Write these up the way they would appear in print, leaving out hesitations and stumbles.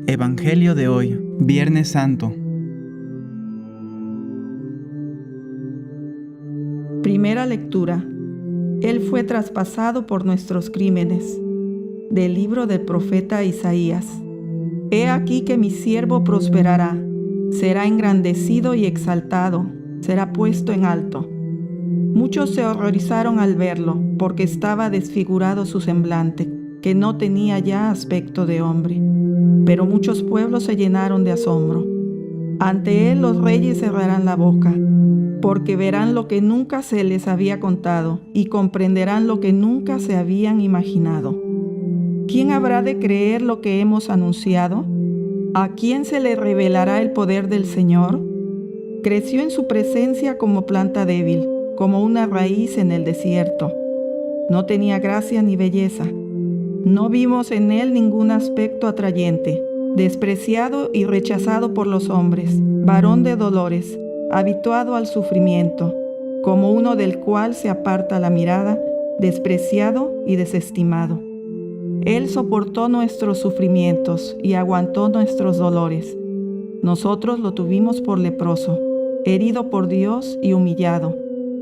Evangelio de hoy, Viernes Santo. Primera lectura. Él fue traspasado por nuestros crímenes. Del libro del profeta Isaías. He aquí que mi siervo prosperará, será engrandecido y exaltado, será puesto en alto. Muchos se horrorizaron al verlo, porque estaba desfigurado su semblante, que no tenía ya aspecto de hombre. Pero muchos pueblos se llenaron de asombro. Ante él los reyes cerrarán la boca, porque verán lo que nunca se les había contado y comprenderán lo que nunca se habían imaginado. ¿Quién habrá de creer lo que hemos anunciado? ¿A quién se le revelará el poder del Señor? Creció en su presencia como planta débil, como una raíz en el desierto. No tenía gracia ni belleza. No vimos en él ningún aspecto atrayente, despreciado y rechazado por los hombres, varón de dolores, habituado al sufrimiento, como uno del cual se aparta la mirada, despreciado y desestimado. Él soportó nuestros sufrimientos y aguantó nuestros dolores. Nosotros lo tuvimos por leproso, herido por Dios y humillado,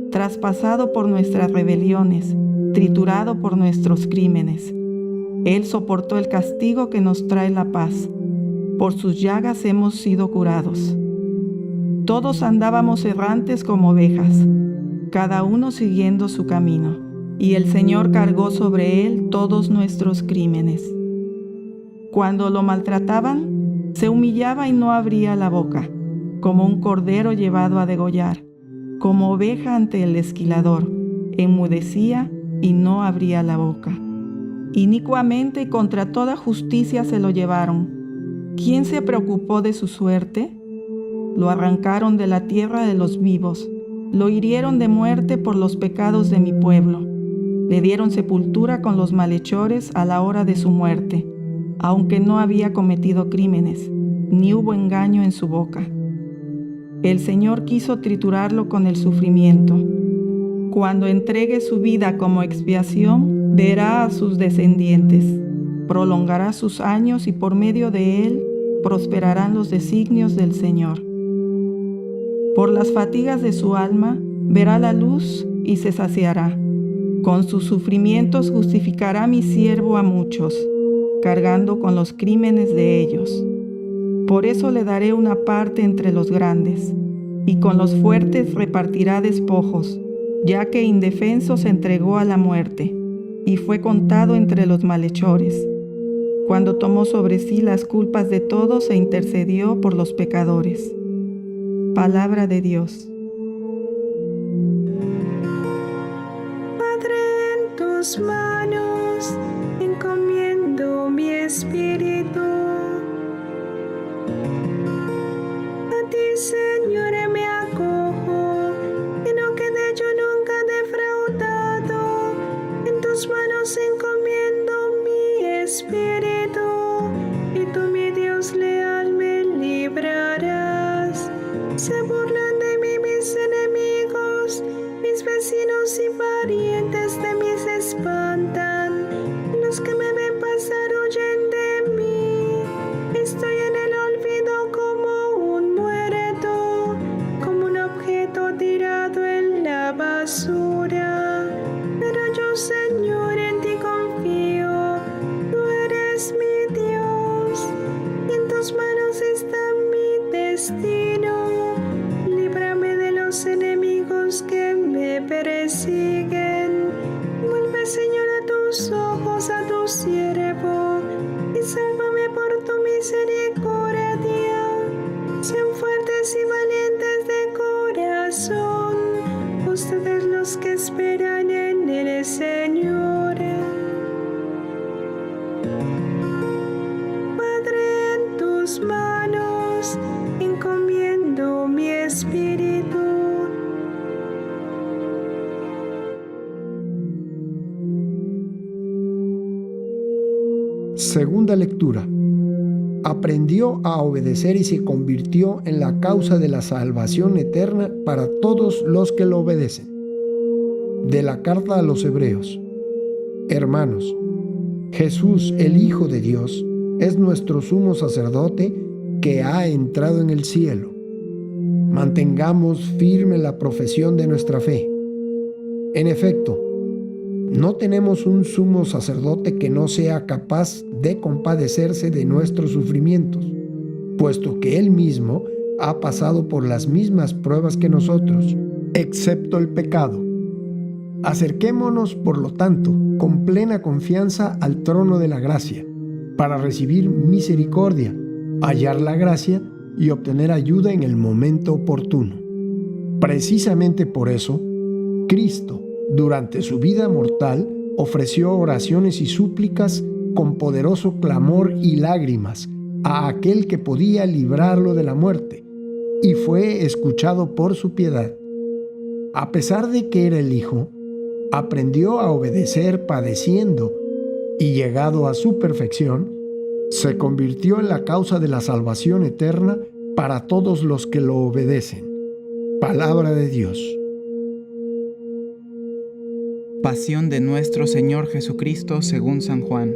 traspasado por nuestras rebeliones, triturado por nuestros crímenes. Él soportó el castigo que nos trae la paz. Por sus llagas hemos sido curados. Todos andábamos errantes como ovejas, cada uno siguiendo su camino, y el Señor cargó sobre él todos nuestros crímenes. Cuando lo maltrataban, se humillaba y no abría la boca, como un cordero llevado a degollar, como oveja ante el esquilador, enmudecía y no abría la boca. Inicuamente y contra toda justicia se lo llevaron. ¿Quién se preocupó de su suerte? Lo arrancaron de la tierra de los vivos, lo hirieron de muerte por los pecados de mi pueblo. Le dieron sepultura con los malhechores a la hora de su muerte, aunque no había cometido crímenes, ni hubo engaño en su boca. El Señor quiso triturarlo con el sufrimiento. Cuando entregue su vida como expiación, verá a sus descendientes, prolongará sus años y por medio de él prosperarán los designios del Señor. Por las fatigas de su alma verá la luz y se saciará. Con sus sufrimientos justificará mi siervo a muchos, cargando con los crímenes de ellos. Por eso le daré una parte entre los grandes, y con los fuertes repartirá despojos, ya que indefenso se entregó a la muerte, y fue contado entre los malhechores. Cuando tomó sobre sí las culpas de todos e intercedió por los pecadores. Palabra de Dios. Padre, en tus manos encomiendo mi espíritu. A ti, Señor, me acojo, que no quede yo nunca defraudado. En tus manos encomiendo mi espíritu, y tú, mi Dios leal, me librarás. Se burlan de mí mis enemigos, mis vecinos y parientes de mí se espantan. Los que me ven pasar huyen de mí. Estoy en el olvido como un muerto, como un objeto tirado en la basura. Pero yo, Señor, en ti confío. Tú eres mi Dios, y en tus manos está mi destino. Líbrame de los enemigos que me persiguen. Vuelve, Señor, a tus ojos a tu siervo, y sálvame por tu misericordia. Sean fuertes y valientes de corazón ustedes los que esperan en el Señor. Padre, en tus manos encomiendo mi espíritu. Segunda lectura. Aprendió a obedecer y se convirtió en la causa de la salvación eterna para todos los que lo obedecen. De la carta a los Hebreos. Hermanos, Jesús, el Hijo de Dios, es nuestro sumo sacerdote que ha entrado en el cielo. Mantengamos firme la profesión de nuestra fe. En efecto, no tenemos un sumo sacerdote que no sea capaz de compadecerse de nuestros sufrimientos, puesto que Él mismo ha pasado por las mismas pruebas que nosotros, excepto el pecado. Acerquémonos, por lo tanto, con plena confianza al trono de la gracia, para recibir misericordia, hallar la gracia y obtener ayuda en el momento oportuno. Precisamente por eso, Cristo, durante su vida mortal, ofreció oraciones y súplicas con poderoso clamor y lágrimas a aquel que podía librarlo de la muerte, y fue escuchado por su piedad. A pesar de que era el Hijo, aprendió a obedecer padeciendo, y llegado a su perfección, se convirtió en la causa de la salvación eterna para todos los que lo obedecen. Palabra de Dios. Pasión de nuestro Señor Jesucristo según San Juan.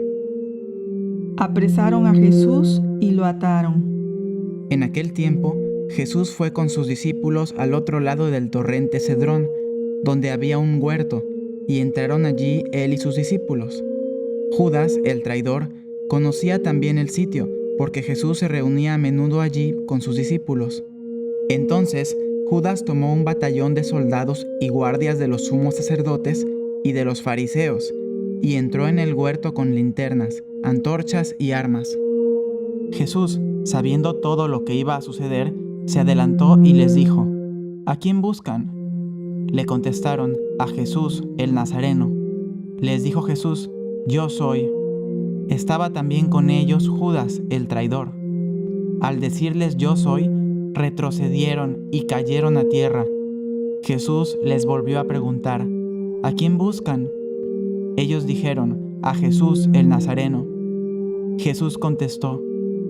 Apresaron a Jesús y lo ataron. En aquel tiempo, Jesús fue con sus discípulos al otro lado del torrente Cedrón, donde había un huerto, y entraron allí él y sus discípulos. Judas, el traidor, conocía también el sitio, porque Jesús se reunía a menudo allí con sus discípulos. Entonces, Judas tomó un batallón de soldados y guardias de los sumos sacerdotes y de los fariseos, y entró en el huerto con linternas, antorchas y armas. Jesús, sabiendo todo lo que iba a suceder, se adelantó y les dijo: ¿A quién buscan? Le contestaron: a Jesús, el Nazareno. Les dijo Jesús: Yo soy. Estaba también con ellos Judas, el traidor. Al decirles yo soy, retrocedieron y cayeron a tierra. Jesús les volvió a preguntar: ¿A quién buscan? Ellos dijeron: a Jesús, el Nazareno. Jesús contestó: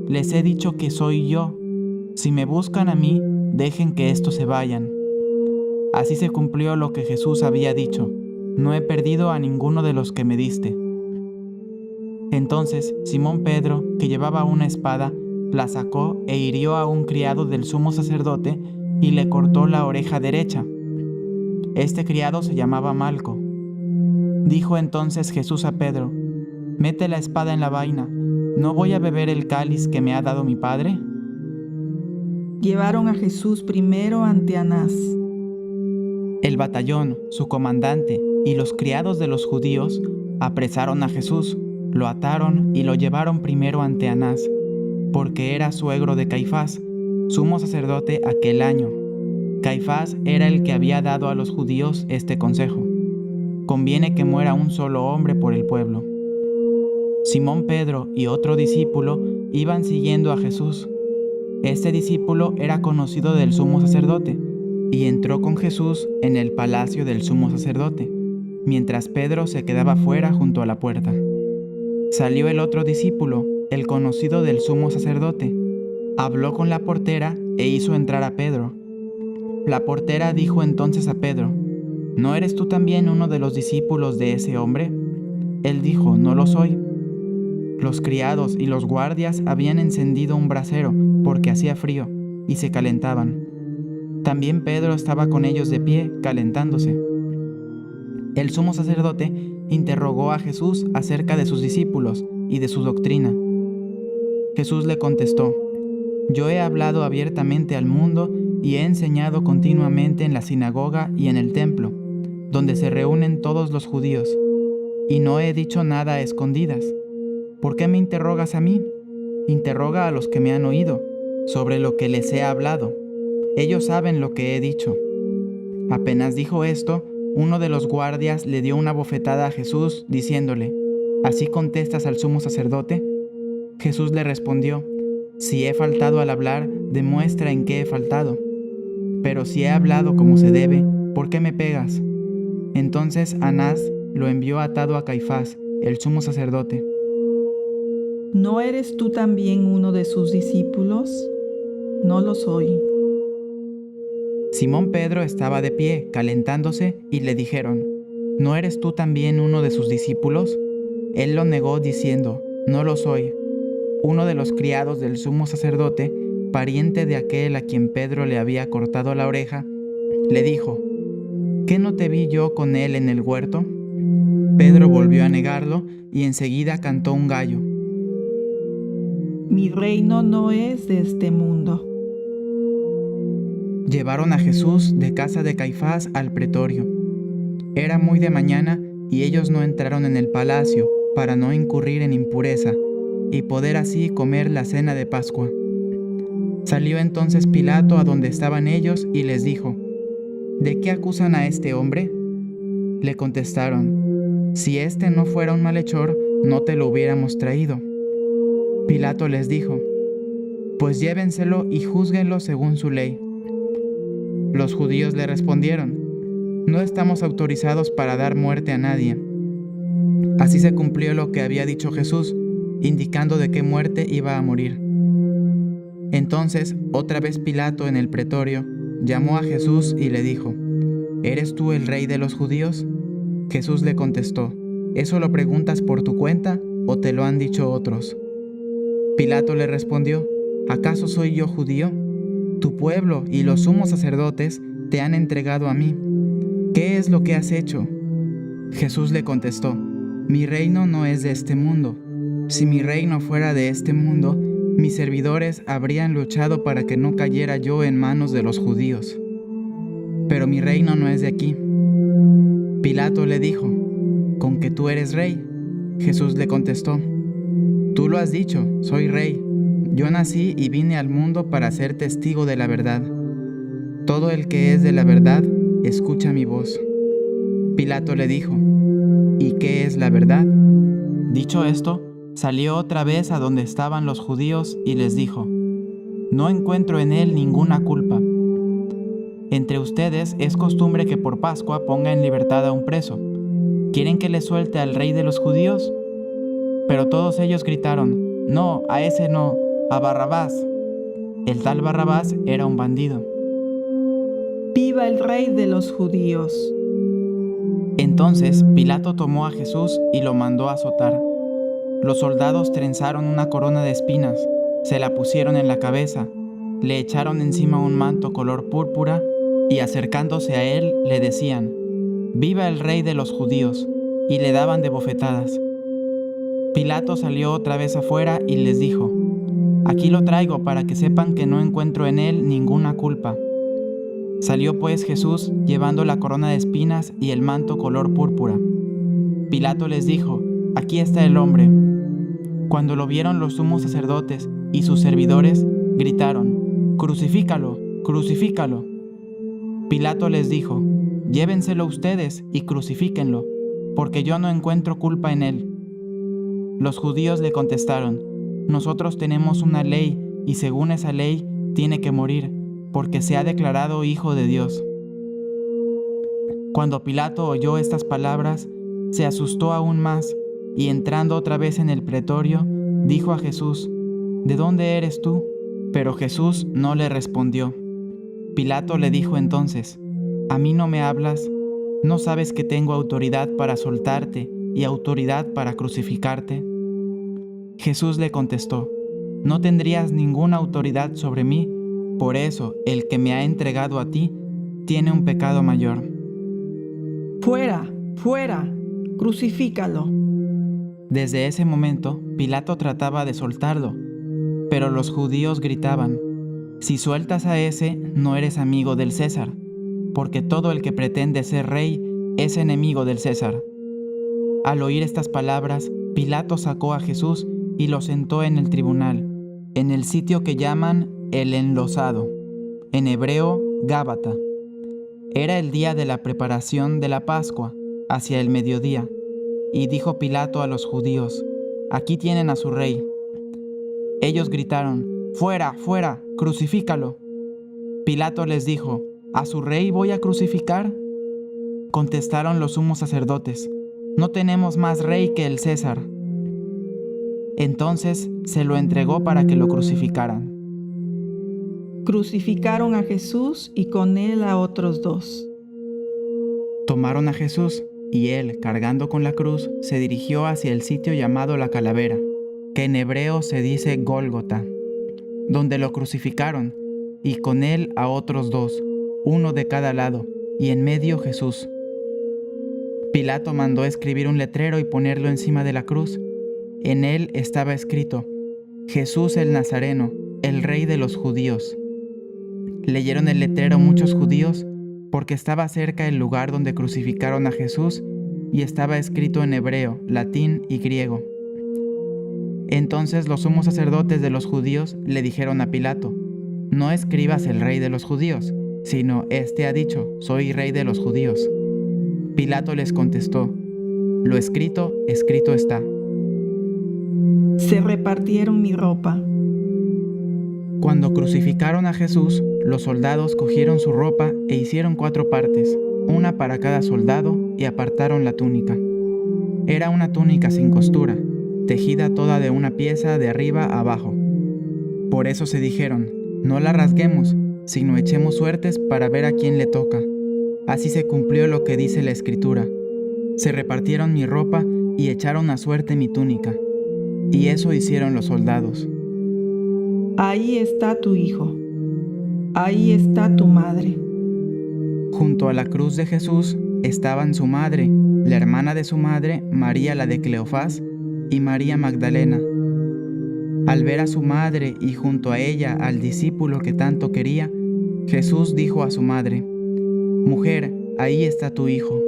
Les he dicho que soy yo. Si me buscan a mí, dejen que estos se vayan. Así se cumplió lo que Jesús había dicho: No he perdido a ninguno de los que me diste. Entonces Simón Pedro, que llevaba una espada, la sacó e hirió a un criado del sumo sacerdote y le cortó la oreja derecha. Este criado se llamaba Malco. Dijo entonces Jesús a Pedro: Mete la espada en la vaina, ¿no voy a beber el cáliz que me ha dado mi Padre? Llevaron a Jesús primero ante Anás. El batallón, su comandante y los criados de los judíos apresaron a Jesús, lo ataron y lo llevaron primero ante Anás, porque era suegro de Caifás, sumo sacerdote aquel año. Caifás era el que había dado a los judíos este consejo: conviene que muera un solo hombre por el pueblo. Simón Pedro y otro discípulo iban siguiendo a Jesús. Este discípulo era conocido del sumo sacerdote, y entró con Jesús en el palacio del sumo sacerdote, mientras Pedro se quedaba fuera junto a la puerta. Salió el otro discípulo, el conocido del sumo sacerdote, habló con la portera e hizo entrar a Pedro. La portera dijo entonces a Pedro: ¿No eres tú también uno de los discípulos de ese hombre? Él dijo: No lo soy. Los criados y los guardias habían encendido un brasero porque hacía frío y se calentaban. También Pedro estaba con ellos de pie, calentándose. El sumo sacerdote interrogó a Jesús acerca de sus discípulos y de su doctrina. Jesús le contestó: Yo he hablado abiertamente al mundo y he enseñado continuamente en la sinagoga y en el templo, donde se reúnen todos los judíos, y no he dicho nada a escondidas. ¿Por qué me interrogas a mí? Interroga a los que me han oído, sobre lo que les he hablado. Ellos saben lo que he dicho. Apenas dijo esto, uno de los guardias le dio una bofetada a Jesús, diciéndole: ¿Así contestas al sumo sacerdote? Jesús le respondió: Si he faltado al hablar, demuestra en qué he faltado. Pero si he hablado como se debe, ¿por qué me pegas? Entonces Anás lo envió atado a Caifás, el sumo sacerdote. ¿No eres tú también uno de sus discípulos? No lo soy. Simón Pedro estaba de pie, calentándose, y le dijeron: ¿No eres tú también uno de sus discípulos? Él lo negó diciendo: No lo soy. uno de los criados del sumo sacerdote, pariente de aquel a quien Pedro le había cortado la oreja, le dijo: ¿Qué no te vi yo con él en el huerto? Pedro volvió a negarlo y enseguida cantó un gallo. Mi reino no es de este mundo. Llevaron a Jesús de casa de Caifás al pretorio. Era muy de mañana y ellos no entraron en el palacio para no incurrir en impureza y poder así comer la cena de Pascua. Salió entonces Pilato a donde estaban ellos y les dijo: ¿De qué acusan a este hombre? Le contestaron: Si este no fuera un malhechor, no te lo hubiéramos traído. Pilato les dijo: Pues llévenselo y júzguenlo según su ley. Los judíos le respondieron: No estamos autorizados para dar muerte a nadie. Así se cumplió lo que había dicho Jesús, indicando de qué muerte iba a morir. Entonces, otra vez Pilato en el pretorio llamó a Jesús y le dijo: ¿Eres tú el rey de los judíos? Jesús le contestó: ¿Eso lo preguntas por tu cuenta o te lo han dicho otros? Pilato le respondió: ¿Acaso soy yo judío? Tu pueblo y los sumos sacerdotes te han entregado a mí. ¿Qué es lo que has hecho? Jesús le contestó: Mi reino no es de este mundo. Si mi reino fuera de este mundo, mis servidores habrían luchado para que no cayera yo en manos de los judíos. Pero mi reino no es de aquí. Pilato le dijo: ¿Con que tú eres rey? Jesús le contestó: Tú lo has dicho, soy rey. Yo nací y vine al mundo para ser testigo de la verdad. Todo el que es de la verdad, escucha mi voz. Pilato le dijo: ¿Y qué es la verdad? Dicho esto, salió otra vez a donde estaban los judíos y les dijo: No encuentro en él ninguna culpa. Entre ustedes es costumbre que por Pascua ponga en libertad a un preso. ¿Quieren que le suelte al rey de los judíos? Pero todos ellos gritaron: No, a ese no, a Barrabás. El tal Barrabás era un bandido. ¡Viva el rey de los judíos! Entonces Pilato tomó a Jesús y lo mandó a azotar. Los soldados trenzaron una corona de espinas, se la pusieron en la cabeza, le echaron encima un manto color púrpura y acercándose a él le decían: «¡Viva el rey de los judíos!», y le daban de bofetadas. Pilato salió otra vez afuera y les dijo: «Aquí lo traigo para que sepan que no encuentro en él ninguna culpa». Salió pues Jesús llevando la corona de espinas y el manto color púrpura. Pilato les dijo: «Aquí está el hombre». Cuando lo vieron los sumos sacerdotes y sus servidores, gritaron: «¡Crucifícalo! ¡Crucifícalo!». Pilato les dijo: «Llévenselo ustedes y crucifíquenlo, porque yo no encuentro culpa en él». Los judíos le contestaron: «Nosotros tenemos una ley y según esa ley tiene que morir, porque se ha declarado hijo de Dios». Cuando Pilato oyó estas palabras, se asustó aún más y entrando otra vez en el pretorio, dijo a Jesús: «¿De dónde eres tú?». Pero Jesús no le respondió. Pilato le dijo entonces: «¿A mí no me hablas? ¿No sabes que tengo autoridad para soltarte y autoridad para crucificarte?». Jesús le contestó: «No tendrías ninguna autoridad sobre mí, por eso el que me ha entregado a ti tiene un pecado mayor». ¡Fuera! ¡Fuera! ¡Crucifícalo! Desde ese momento, Pilato trataba de soltarlo, pero los judíos gritaban: «Si sueltas a ese, no eres amigo del César, porque todo el que pretende ser rey es enemigo del César». Al oír estas palabras, Pilato sacó a Jesús y lo sentó en el tribunal, en el sitio que llaman el Enlosado, en hebreo Gábata. Era el día de la preparación de la Pascua, hacia el mediodía, y dijo Pilato a los judíos: «Aquí tienen a su rey». Ellos gritaron: «¡Fuera, fuera! ¡Crucifícalo!». Pilato les dijo: «¿A su rey voy a crucificar?». Contestaron los sumos sacerdotes: «No tenemos más rey que el César». Entonces se lo entregó para que lo crucificaran. Crucificaron a Jesús y con él a otros dos. Tomaron a Jesús y él, cargando con la cruz, se dirigió hacia el sitio llamado La Calavera, que en hebreo se dice Gólgota, donde lo crucificaron, y con él a otros dos, uno de cada lado, y en medio Jesús. Pilato mandó escribir un letrero y ponerlo encima de la cruz. En él estaba escrito: Jesús el Nazareno, el Rey de los Judíos. Leyeron el letrero muchos judíos porque estaba cerca el lugar donde crucificaron a Jesús y estaba escrito en hebreo, latín y griego. Entonces los sumos sacerdotes de los judíos le dijeron a Pilato: No escribas el Rey de los Judíos, sino este ha dicho: Soy Rey de los Judíos. Pilato les contestó: Lo escrito, escrito está. Se repartieron mi ropa. Cuando crucificaron a Jesús, los soldados cogieron su ropa e hicieron 4 partes, una para cada soldado, y apartaron la túnica. Era una túnica sin costura, tejida toda de una pieza de arriba a abajo. Por eso se dijeron: No la rasguemos, sino echemos suertes para ver a quién le toca. Así se cumplió lo que dice la Escritura: Se repartieron mi ropa y echaron a suerte mi túnica. Y eso hicieron los soldados. Ahí está tu hijo. Ahí está tu madre. Junto a la cruz de Jesús estaban su madre, la hermana de su madre, María la de Cleofás, y María Magdalena. Al ver a su madre y junto a ella al discípulo que tanto quería, Jesús dijo a su madre: Mujer, ahí está tu hijo.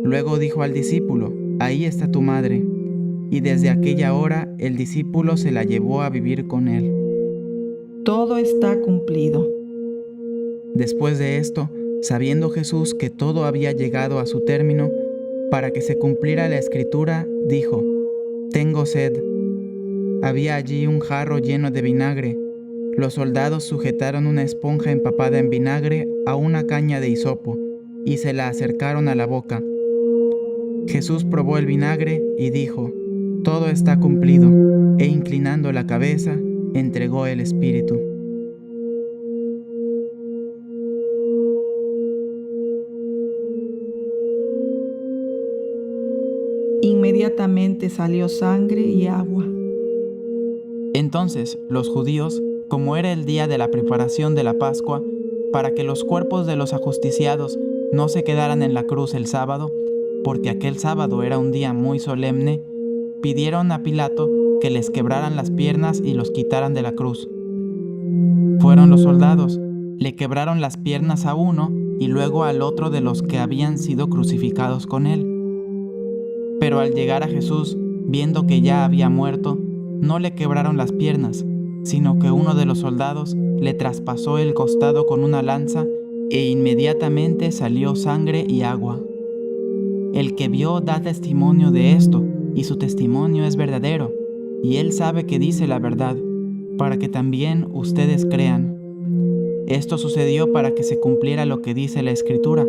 Luego dijo al discípulo: Ahí está tu madre. Y desde aquella hora el discípulo se la llevó a vivir con él. Todo está cumplido. Después de esto, sabiendo Jesús que todo había llegado a su término, para que se cumpliera la Escritura, dijo: Tengo sed. Había allí un jarro lleno de vinagre. Los soldados sujetaron una esponja empapada en vinagre a una caña de hisopo y se la acercaron a la boca. Jesús probó el vinagre y dijo: Todo está cumplido, e inclinando la cabeza, entregó el espíritu. Inmediatamente salió sangre y agua. Entonces los judíos, como era el día de la preparación de la Pascua, para que los cuerpos de los ajusticiados no se quedaran en la cruz el sábado, porque aquel sábado era un día muy solemne, pidieron a Pilato que les quebraran las piernas y los quitaran de la cruz. Fueron los soldados, le quebraron las piernas a uno y luego al otro de los que habían sido crucificados con él. Pero al llegar a Jesús, viendo que ya había muerto, no le quebraron las piernas, sino que uno de los soldados le traspasó el costado con una lanza e inmediatamente salió sangre y agua. El que vio da testimonio de esto, y su testimonio es verdadero, y él sabe que dice la verdad, para que también ustedes crean. Esto sucedió para que se cumpliera lo que dice la Escritura: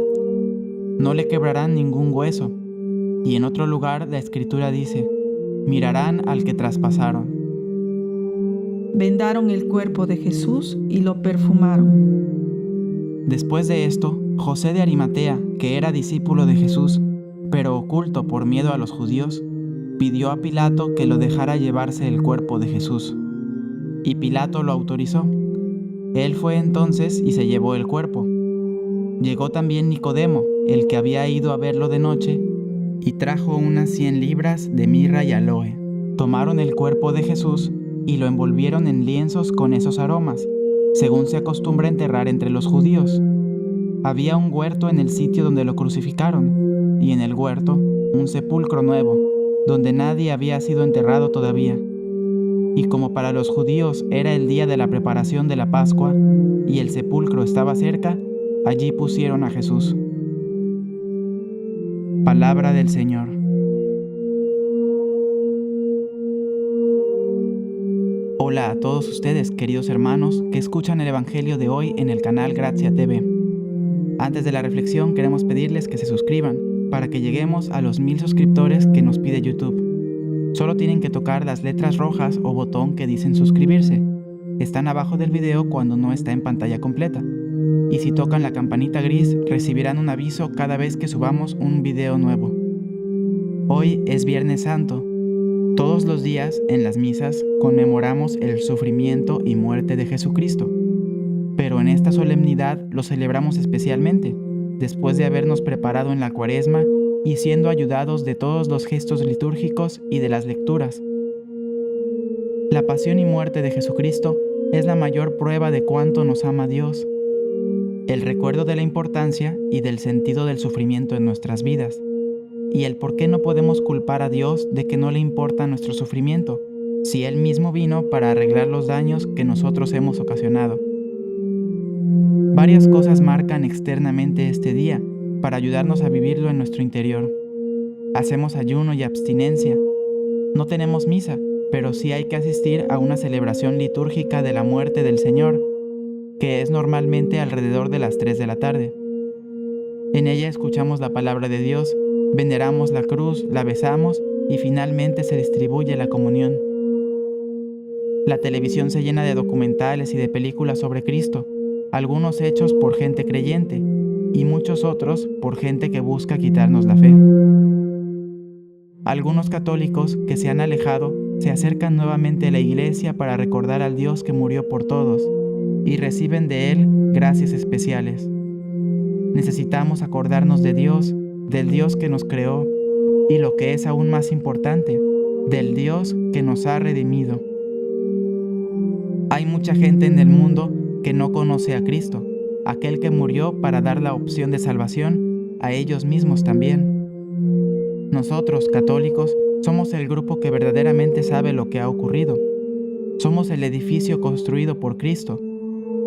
No le quebrarán ningún hueso. Y en otro lugar la Escritura dice: Mirarán al que traspasaron. Vendaron el cuerpo de Jesús y lo perfumaron. Después de esto, José de Arimatea, que era discípulo de Jesús, pero oculto por miedo a los judíos, pidió a Pilato que lo dejara llevarse el cuerpo de Jesús. Y Pilato lo autorizó. Él fue entonces y se llevó el cuerpo. Llegó también Nicodemo, el que había ido a verlo de noche, y trajo unas 100 libras de mirra y aloe. Tomaron el cuerpo de Jesús y lo envolvieron en lienzos con esos aromas, según se acostumbra enterrar entre los judíos. Había un huerto en el sitio donde lo crucificaron, y en el huerto un sepulcro nuevo, donde nadie había sido enterrado todavía. Y como para los judíos era el día de la preparación de la Pascua, y el sepulcro estaba cerca, allí pusieron a Jesús. Palabra del Señor. Hola a todos ustedes, queridos hermanos, que escuchan el Evangelio de hoy en el canal Grazia TV. Antes de la reflexión queremos pedirles que se suscriban para que lleguemos a los 1000 suscriptores que nos pide YouTube. Solo tienen que tocar las letras rojas o botón que dicen suscribirse. Están abajo del video cuando no está en pantalla completa. Y si tocan la campanita gris, recibirán un aviso cada vez que subamos un video nuevo. Hoy es Viernes Santo, Todos los días, en las misas, conmemoramos el sufrimiento y muerte de Jesucristo, pero en esta solemnidad lo celebramos especialmente, después de habernos preparado en la Cuaresma y siendo ayudados de todos los gestos litúrgicos y de las lecturas. La pasión y muerte de Jesucristo es la mayor prueba de cuánto nos ama Dios. El recuerdo de la importancia y del sentido del sufrimiento en nuestras vidas, y el por qué no podemos culpar a Dios de que no le importa nuestro sufrimiento, si Él mismo vino para arreglar los daños que nosotros hemos ocasionado. Varias cosas marcan externamente este día para ayudarnos a vivirlo en nuestro interior. Hacemos ayuno y abstinencia. No tenemos misa, pero sí hay que asistir a una celebración litúrgica de la muerte del Señor, que es normalmente alrededor de las 3 de la tarde. En ella escuchamos la palabra de Dios, veneramos la cruz, la besamos y finalmente se distribuye la comunión. La televisión se llena de documentales y de películas sobre Cristo, algunos hechos por gente creyente y muchos otros por gente que busca quitarnos la fe. Algunos católicos que se han alejado se acercan nuevamente a la iglesia para recordar al Dios que murió por todos y reciben de Él gracias especiales. Necesitamos acordarnos de Dios, del Dios que nos creó y, lo que es aún más importante, del Dios que nos ha redimido. Hay mucha gente en el mundo que no conoce a Cristo, aquel que murió para dar la opción de salvación a ellos mismos también. Nosotros, católicos, somos el grupo que verdaderamente sabe lo que ha ocurrido. Somos el edificio construido por Cristo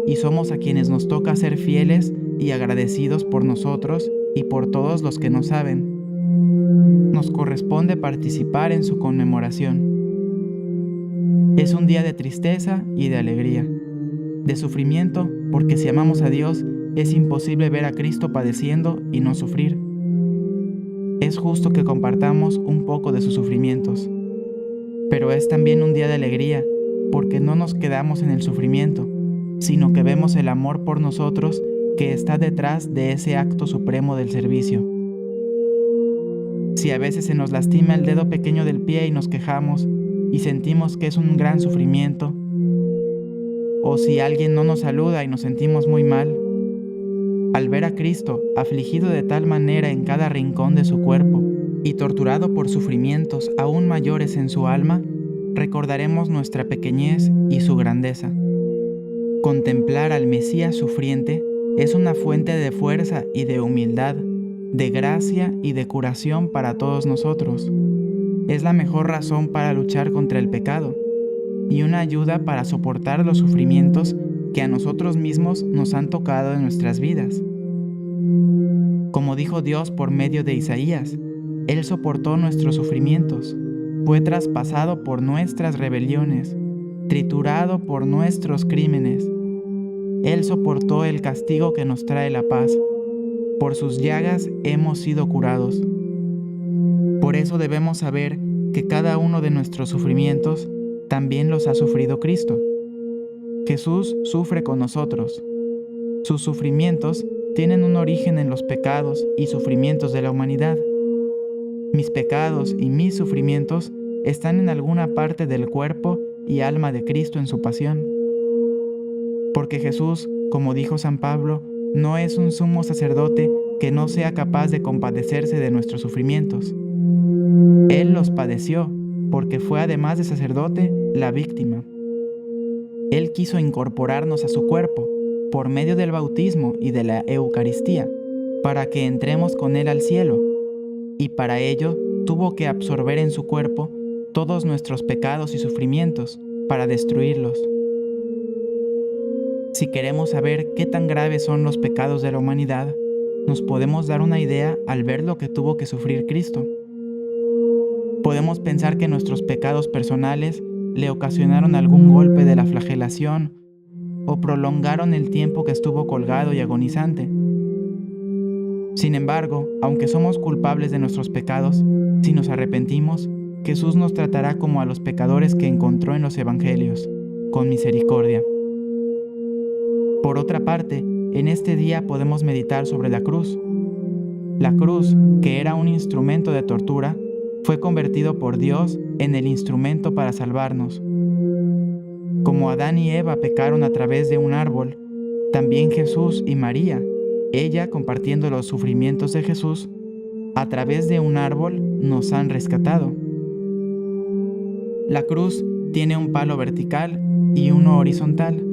y somos a quienes nos toca ser fieles y agradecidos por nosotros y por todos los que no saben. Nos corresponde participar en su conmemoración. Es un día de tristeza y de alegría, de sufrimiento, porque si amamos a Dios, es imposible ver a Cristo padeciendo y no sufrir. Es justo que compartamos un poco de sus sufrimientos, pero es también un día de alegría, porque no nos quedamos en el sufrimiento, sino que vemos el amor por nosotros que está detrás de ese acto supremo del servicio. Si a veces se nos lastima el dedo pequeño del pie y nos quejamos y sentimos que es un gran sufrimiento, o si alguien no nos saluda y nos sentimos muy mal, al ver a Cristo afligido de tal manera en cada rincón de su cuerpo y torturado por sufrimientos aún mayores en su alma, recordaremos nuestra pequeñez y su grandeza. Contemplar al Mesías sufriente es una fuente de fuerza y de humildad, de gracia y de curación para todos nosotros. Es la mejor razón para luchar contra el pecado y una ayuda para soportar los sufrimientos que a nosotros mismos nos han tocado en nuestras vidas. Como dijo Dios por medio de Isaías, Él soportó nuestros sufrimientos, fue traspasado por nuestras rebeliones, triturado por nuestros crímenes. Él soportó el castigo que nos trae la paz. Por sus llagas hemos sido curados. Por eso debemos saber que cada uno de nuestros sufrimientos también los ha sufrido Cristo. Jesús sufre con nosotros. Sus sufrimientos tienen un origen en los pecados y sufrimientos de la humanidad. Mis pecados y mis sufrimientos están en alguna parte del cuerpo y alma de Cristo en su pasión. Porque Jesús, como dijo San Pablo, no es un sumo sacerdote que no sea capaz de compadecerse de nuestros sufrimientos. Él los padeció, porque fue además de sacerdote, la víctima. Él quiso incorporarnos a su cuerpo, por medio del bautismo y de la Eucaristía, para que entremos con Él al cielo, y para ello tuvo que absorber en su cuerpo todos nuestros pecados y sufrimientos, para destruirlos. Si queremos saber qué tan graves son los pecados de la humanidad, nos podemos dar una idea al ver lo que tuvo que sufrir Cristo. Podemos pensar que nuestros pecados personales le ocasionaron algún golpe de la flagelación o prolongaron el tiempo que estuvo colgado y agonizante. Sin embargo, aunque somos culpables de nuestros pecados, si nos arrepentimos, Jesús nos tratará como a los pecadores que encontró en los evangelios, con misericordia. Por otra parte, en este día podemos meditar sobre la cruz. La cruz, que era un instrumento de tortura, fue convertido por Dios en el instrumento para salvarnos. Como Adán y Eva pecaron a través de un árbol, también Jesús y María, ella compartiendo los sufrimientos de Jesús, a través de un árbol nos han rescatado. La cruz tiene un palo vertical y uno horizontal.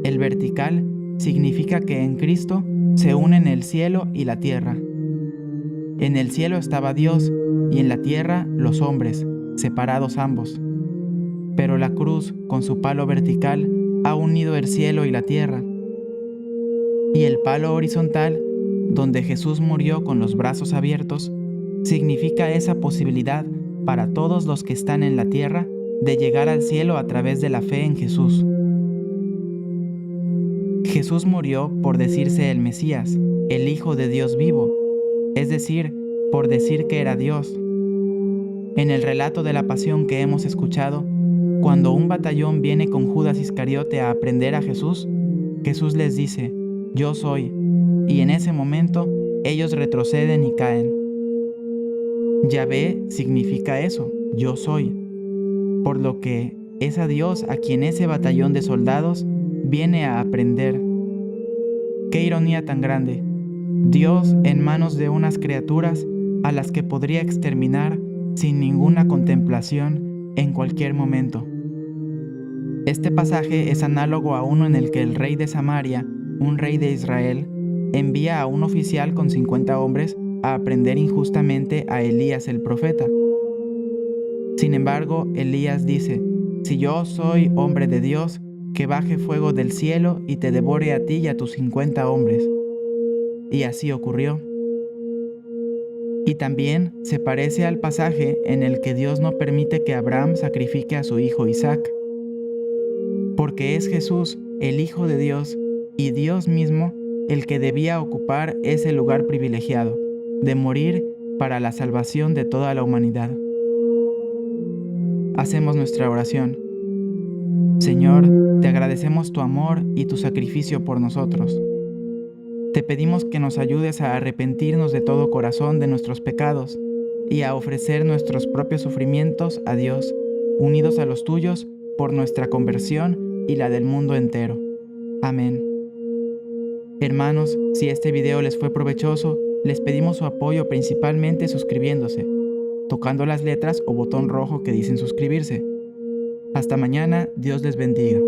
El vertical significa que en Cristo se unen el cielo y la tierra. En el cielo estaba Dios y en la tierra los hombres, separados ambos. Pero la cruz, con su palo vertical, ha unido el cielo y la tierra. Y el palo horizontal, donde Jesús murió con los brazos abiertos, significa esa posibilidad para todos los que están en la tierra de llegar al cielo a través de la fe en Jesús. Jesús murió por decirse el Mesías, el Hijo de Dios vivo, es decir, por decir que era Dios. En el relato de la pasión que hemos escuchado, cuando un batallón viene con Judas Iscariote a prender a Jesús, Jesús les dice, «Yo soy», y en ese momento ellos retroceden y caen. Yahvé significa eso, yo soy, por lo que es a Dios a quien ese batallón de soldados viene a aprender. ¡Qué ironía tan grande! Dios en manos de unas criaturas a las que podría exterminar sin ninguna contemplación en cualquier momento. Este pasaje es análogo a uno en el que el rey de Samaria, un rey de Israel, envía a un oficial con 50 hombres a aprender injustamente a Elías el profeta. Sin embargo, Elías dice, «Si yo soy hombre de Dios, que baje fuego del cielo y te devore a ti y a tus 50 hombres». Y así ocurrió. Y también se parece al pasaje en el que Dios no permite que Abraham sacrifique a su hijo Isaac. Porque es Jesús, el Hijo de Dios, y Dios mismo, el que debía ocupar ese lugar privilegiado, de morir para la salvación de toda la humanidad. Hacemos nuestra oración. Señor, te agradecemos tu amor y tu sacrificio por nosotros. Te pedimos que nos ayudes a arrepentirnos de todo corazón de nuestros pecados y a ofrecer nuestros propios sufrimientos a Dios, unidos a los tuyos por nuestra conversión y la del mundo entero. Amén. Hermanos, si este video les fue provechoso, les pedimos su apoyo principalmente suscribiéndose, tocando las letras o botón rojo que dicen suscribirse. Hasta mañana, Dios les bendiga.